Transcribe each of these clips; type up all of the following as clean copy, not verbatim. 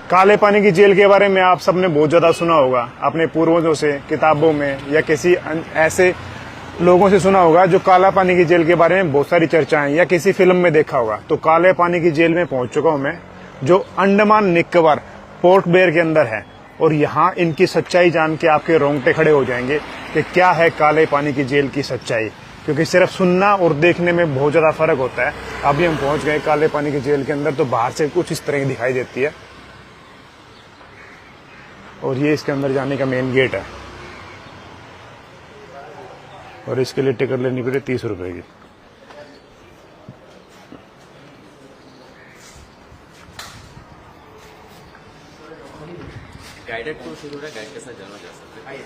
काले पानी की जेल के बारे में आप सबने बहुत ज्यादा सुना होगा, अपने पूर्वजों से, किताबों में, या किसी ऐसे लोगों से सुना होगा जो काला पानी की जेल के बारे में बहुत सारी चर्चाएं, या किसी फिल्म में देखा होगा। तो काले पानी की जेल में पहुंच चुका हूं मैं, जो अंडमान निकोबार पोर्ट ब्लेयर के अंदर है। और यहाँ इनकी सच्चाई जान के आपके रोंगटे खड़े हो जाएंगे कि क्या है काले पानी की जेल की सच्चाई, क्योंकि सिर्फ सुनना और देखने में बहुत ज्यादा फर्क होता है। अभी हम पहुंच गए काले पानी की जेल के अंदर। तो बाहर से कुछ इस तरह की दिखाई देती है, और ये इसके अंदर जाने का मेन गेट है, और इसके लिए टिकट लेनी पड़े 30 रुपए की। गाइडेड टूर शुरू है, गाइड के साथ जाना जा सकते हैं।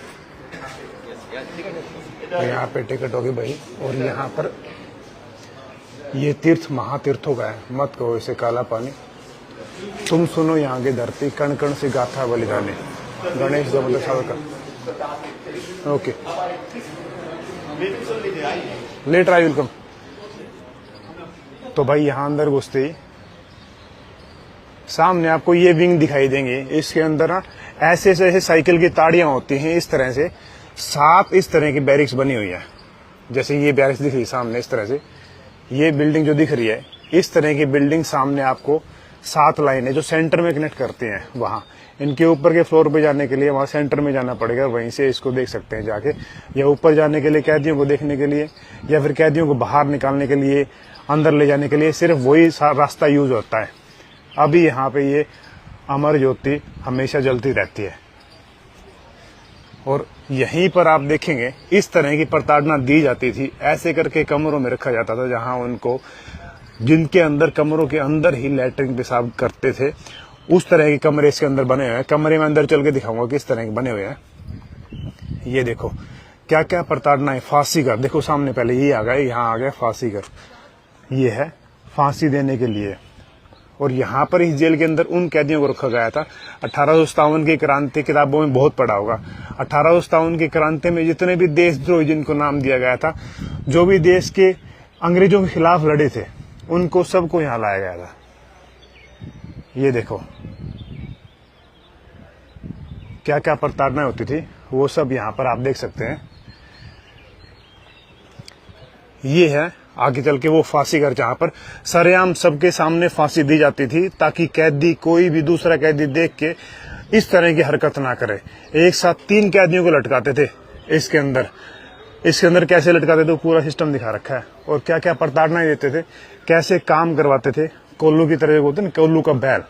तो यहाँ पे टिकट होगी भाई। और यहाँ पर ये तीर्थ महातीर्थों का है, मत कहो इसे काला पानी। तुम सुनो यहाँ की धरती, कण कण से गाथा बलिदानी। गणेश जबरदस्त का ओके लेट आई वेलकम। तो भाई यहाँ अंदर घुसते ही सामने आपको ये विंग दिखाई देंगे। इसके अंदर ना ऐसे ऐसे साइकिल की ताड़ियां होती हैं, इस तरह से 7 इस तरह की बैरिक्स बनी हुई है। जैसे ये बैरिक्स दिख रही है सामने, इस तरह से ये बिल्डिंग जो दिख रही है, इस तरह की बिल्डिंग सामने आपको 7 लाइनें जो सेंटर में कनेक्ट करती हैं। वहाँ इनके ऊपर के फ्लोर पे जाने के लिए वहाँ सेंटर में जाना पड़ेगा, वहीं से इसको देख सकते हैं जाके। या ऊपर जाने के लिए कैदियों को देखने के लिए, या फिर कैदियों को बाहर निकालने के लिए, अंदर ले जाने के लिए सिर्फ वही रास्ता यूज होता है। अभी यहाँ पे ये अमर ज्योति हमेशा जलती रहती है। और यहीं पर आप देखेंगे इस तरह की प्रताड़ना दी जाती थी। ऐसे करके कमरों में रखा जाता था, जहां उनको, जिनके अंदर कमरों के अंदर ही लैट्रिन पेशाब करते थे, उस तरह के कमरे इसके अंदर बने हुए हैं। कमरे में अंदर चल के दिखाऊंगा किस तरह के बने हुए हैं। ये देखो क्या क्या प्रताड़ना है। फांसी घर देखो सामने, पहले ये आ गया, यहाँ आ गया फांसी घर। ये है फांसी देने के लिए। और यहाँ पर इस जेल के अंदर उन कैदियों को रखा गया था। 1857 की क्रांति किताबों में बहुत पढ़ा होगा। 1857 की क्रांति में जितने भी देशद्रोही जिनको नाम दिया गया था, जो भी देश के अंग्रेजों के खिलाफ लड़े थे, उनको सबको यहाँ लाया गया था। ये देखो क्या क्या प्रताड़ना होती थी, वो सब यहाँ पर आप देख सकते हैं। ये है आगे चल के वो फांसी घर, जहां पर सरेआम सबके सामने फांसी दी जाती थी, ताकि कैदी, कोई भी दूसरा कैदी देख के इस तरह की हरकत ना करे। एक साथ 3 कैदियों को लटकाते थे इसके अंदर कैसे लटकाते थे, पूरा सिस्टम दिखा रखा है। और क्या क्या प्रताड़ना देते थे, कैसे काम करवाते थे। कोल्लू की तरह होते ना, कोल्लू का बैल,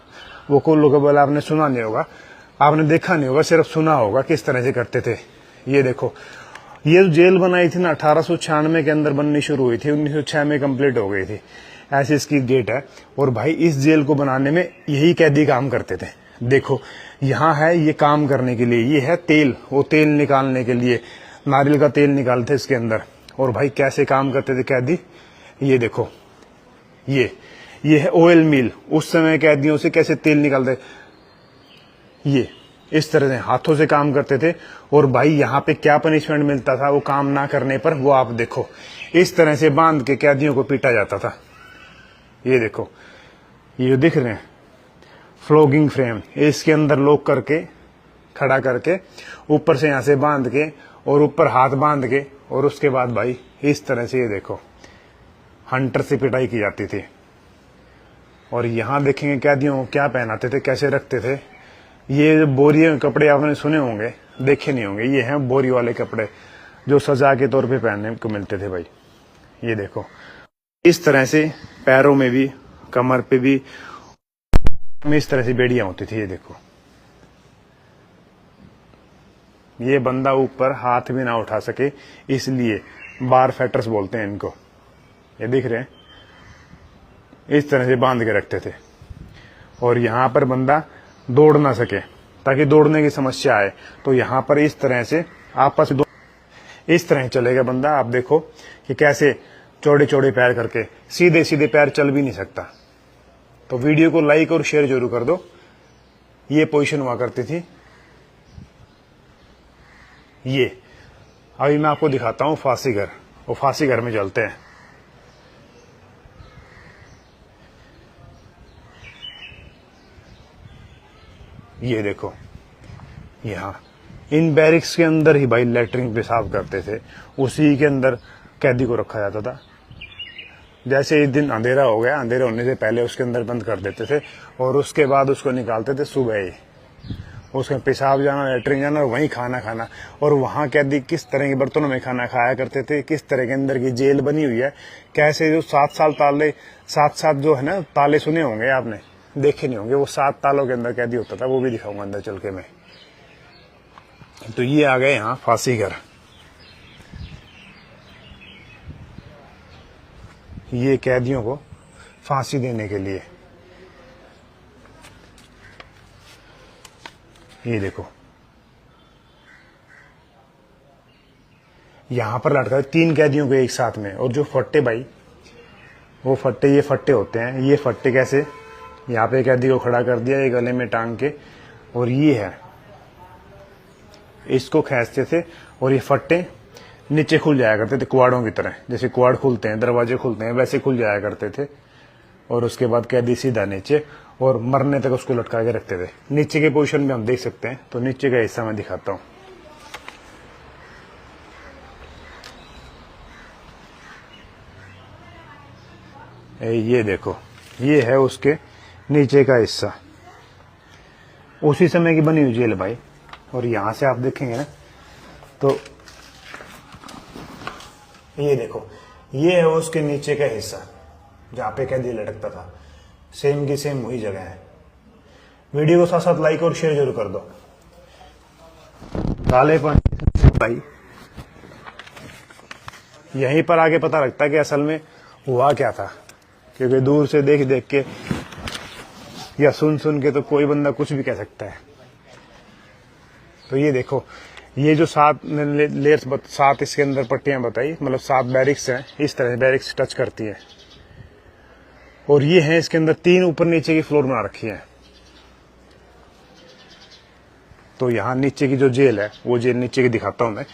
वो कोल्लू का बैल आपने सुना नहीं होगा, आपने देखा नहीं होगा, सिर्फ सुना होगा किस तरह से करते थे। ये देखो, ये जो जेल बनाई थी ना 1896 के अंदर बननी शुरू हुई थी, 1906 में कंप्लीट हो गई थी। ऐसी इसकी गेट है। और भाई इस जेल को बनाने में यही कैदी काम करते थे। देखो यहाँ है, ये काम करने के लिए, ये है तेल, वो तेल निकालने के लिए नारियल का तेल निकालते इसके अंदर। और भाई कैसे काम करते थे कैदी, ये देखो, ये है ऑयल मिल। उस समय कैदियों से कैसे तेल निकालते, ये इस तरह से हाथों से काम करते थे। और भाई यहाँ पे क्या पनिशमेंट मिलता था वो काम ना करने पर, वो आप देखो, इस तरह से बांध के कैदियों को पीटा जाता था। ये देखो, ये जो दिख रहे हैं फ्लोगिंग फ्रेम, इसके अंदर लोग करके खड़ा करके ऊपर से यहाँ से बांध के और ऊपर हाथ बांध के, और उसके बाद भाई इस तरह से ये देखो हंटर से पिटाई की जाती थी। और यहाँ देखेंगे कैदियों को क्या पहनाते थे, कैसे रखते थे। ये बोरी कपड़े आपने सुने होंगे, देखे नहीं होंगे। ये हैं बोरी वाले कपड़े जो सजा के तौर पे पहनने को मिलते थे भाई। ये देखो इस तरह से पैरों में भी, कमर पे भी इस तरह से बेड़ियां होती थी। ये देखो, ये बंदा ऊपर हाथ भी ना उठा सके, इसलिए बार फैक्टर्स बोलते हैं इनको। ये दिख रहे हैं, इस तरह से बांध के रखते थे। और यहाँ पर बंदा दौड़ ना सके, ताकि दौड़ने की समस्या आए, तो यहाँ पर इस तरह से आपस में इस तरह चलेगा बंदा। आप देखो कि कैसे चौड़े चौड़े पैर करके, सीधे सीधे पैर चल भी नहीं सकता। तो वीडियो को लाइक और शेयर जरूर कर दो। ये पोजीशन हुआ करती थी। ये अभी मैं आपको दिखाता हूँ फांसी घर, वो फांसी घर में चलते हैं। ये देखो, यहाँ इन बैरिक्स के अंदर ही भाई लेटरिन पेशाब करते थे, उसी के अंदर कैदी को रखा जाता था। जैसे एक दिन अंधेरा हो गया, अंधेरा होने से पहले उसके अंदर बंद कर देते थे और उसके बाद उसको निकालते थे सुबह ही। उसमें पेशाब जाना, लेटरिन जाना और वहीं खाना खाना। और वहाँ कैदी किस तरह के बर्तनों में खाना खाया करते थे, किस तरह के अंदर की जेल बनी हुई है, कैसे जो 7 साल ताले, 7 जो है ना ताले सुने होंगे आपने, देखे नहीं होंगे, वो 7 तालों के अंदर कैदी होता था, वो भी दिखाऊंगा अंदर चल के मैं। तो ये आ गए यहाँ फांसी घर। ये कैदियों को फांसी देने के लिए, ये देखो यहां पर लटका 3 कैदियों को एक साथ में। और जो फट्टे भाई, वो फट्टे, ये फट्टे होते हैं। ये फट्टे कैसे, यहाँ पे कैदी को खड़ा कर दिया, ये गले में टांग के, और ये है, इसको खींचते थे और ये फट्टे नीचे खुल जाया करते थे कुआड़ों की तरह। जैसे कुआड़ खुलते हैं, दरवाजे खुलते हैं, वैसे खुल जाया करते थे। और उसके बाद कैदी सीधा नीचे, और मरने तक उसको लटका के रखते थे। नीचे के पोजीशन में हम देख सकते हैं, तो नीचे का हिस्सा मैं दिखाता हूं। ये देखो, ये है उसके नीचे का हिस्सा, उसी समय की बनी हुई जेल भाई। और यहां से आप देखेंगे ना, तो ये देखो, ये है उसके नीचे का हिस्सा जहां पे कैदी लटकता था। सेम की सेम वही जगह है। वीडियो को साथ साथ लाइक और शेयर जरूर कर दो। काले पानी भाई, यहीं पर आगे पता लगता है कि असल में हुआ क्या था, क्योंकि दूर से देख देख के या सुन सुन के तो कोई बंदा कुछ भी कह सकता है। तो ये देखो, ये जो 7 लेयर्स, 7 इसके अंदर पट्टियां बताई, मतलब 7 बैरिक्स हैं, इस तरह बैरिक्स टच करती है। और ये है इसके अंदर 3 ऊपर नीचे की फ्लोर बना रखी है। तो यहाँ नीचे की जो जेल है, वो जेल नीचे की दिखाता हूं मैं।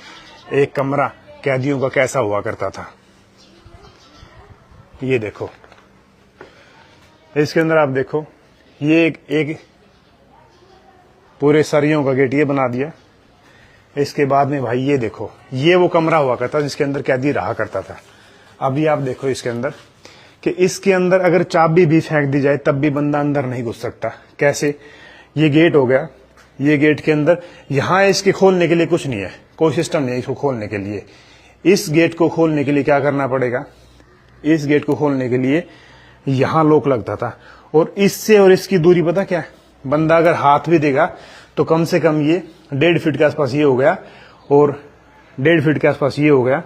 एक कमरा कैदियों का कैसा हुआ करता था, ये देखो। इसके अंदर आप देखो, ये एक पूरे सरियों का गेट ये बना दिया। इसके बाद में भाई ये देखो, ये वो कमरा हुआ करता जिसके अंदर कैदी रहा करता था। अभी आप देखो इसके अंदर, कि इसके अंदर अगर चाबी भी फेंक दी जाए तब भी बंदा अंदर नहीं घुस सकता। कैसे, ये गेट हो गया, ये गेट के अंदर, यहां इसके खोलने के लिए कुछ नहीं है, कोई सिस्टम नहीं है इसको खोलने के लिए। इस गेट को खोलने के लिए क्या करना पड़ेगा, इस गेट को खोलने के लिए यहां लॉक लगता था। और इससे और इसकी दूरी पता क्या है, बंदा अगर हाथ भी देगा तो कम से कम ये 1.5 फीट के आसपास ये हो गया, और 1.5 फीट के आसपास ये हो गया,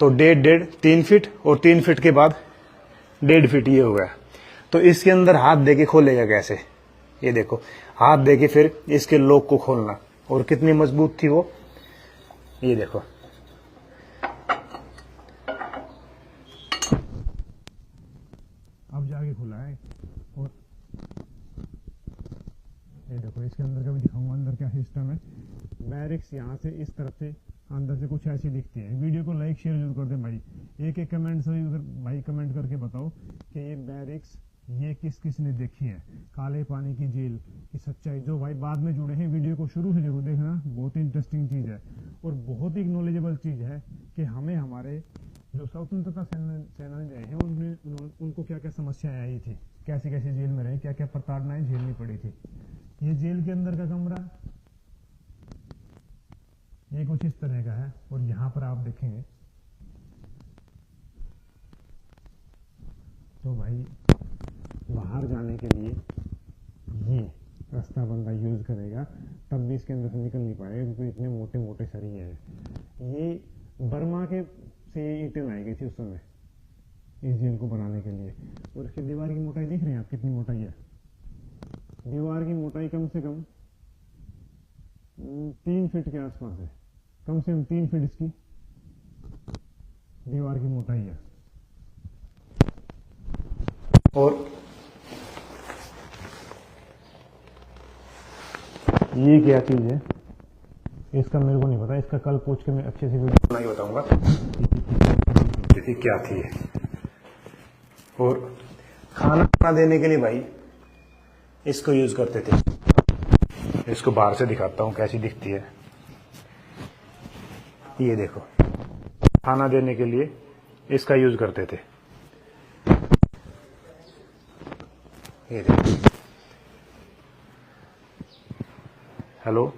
तो 1.5 3 फीट, और 3 फीट के बाद 1.5 फीट ये हो गया। तो इसके अंदर हाथ देके खोलेगा कैसे, ये देखो, हाथ देके फिर इसके लॉक को खोलना। और कितनी मजबूत थी वो, ये देखो। अब जाके खुला है। और ये देखो, इसके अंदर का भी दिखाऊंगा अंदर क्या सिस्टम है। बैरिक्स यहाँ से इस तरफ से अंदर से कुछ ऐसी दिखती है। वीडियो को लाइक शेयर जरूर कर दे भाई। एक कमेंट से भाई कमेंट करके बताओ कि ये बैरिक्स ये किस किस ने देखी है, काले पानी की जेल की सच्चाई। जो भाई बाद में जुड़े हैं, वीडियो को शुरू से जरूर देखना, बहुत ही इंटरेस्टिंग चीज है और बहुत ही नॉलेजेबल चीज है कि हमें हमारे जो स्वतंत्रता सेनानी रहे हैं उनको क्या क्या समस्याएं आई थी, कैसे कैसे जेल में रहे, क्या क्या प्रताड़नाएं झेलनी पड़ी थी। ये जेल के अंदर का कमरा ये कुछ इस तरह का है। और यहाँ पर आप देखेंगे तो भाई बाहर जाने के लिए ये रास्ता बंदा यूज करेगा तब भी इसके अंदर से निकल नहीं पाएगा, क्योंकि इतने मोटे मोटे सरिये हैं। ये बर्मा के से ईंटें लाई गई थी उस समय इस जेल को बनाने के लिए। और इसकी दीवार की मोटाई देख रहे हैं आप, कितनी मोटाई है। दीवार की मोटाई कम से कम 3 फीट के आसपास है, कम से कम 3 फीट इसकी दीवार की मोटाई है। और ये क्या चीज है इसका मेरे को नहीं पता, इसका कल पूछ के मैं अच्छे से वीडियो बना के बताऊंगा क्या थी। और खाना देने के लिए भाई इसको यूज करते थे। इसको बाहर से दिखाता हूँ कैसी दिखती है। ये देखो, खाना देने के लिए इसका यूज करते थे। ये देखो। हेलो।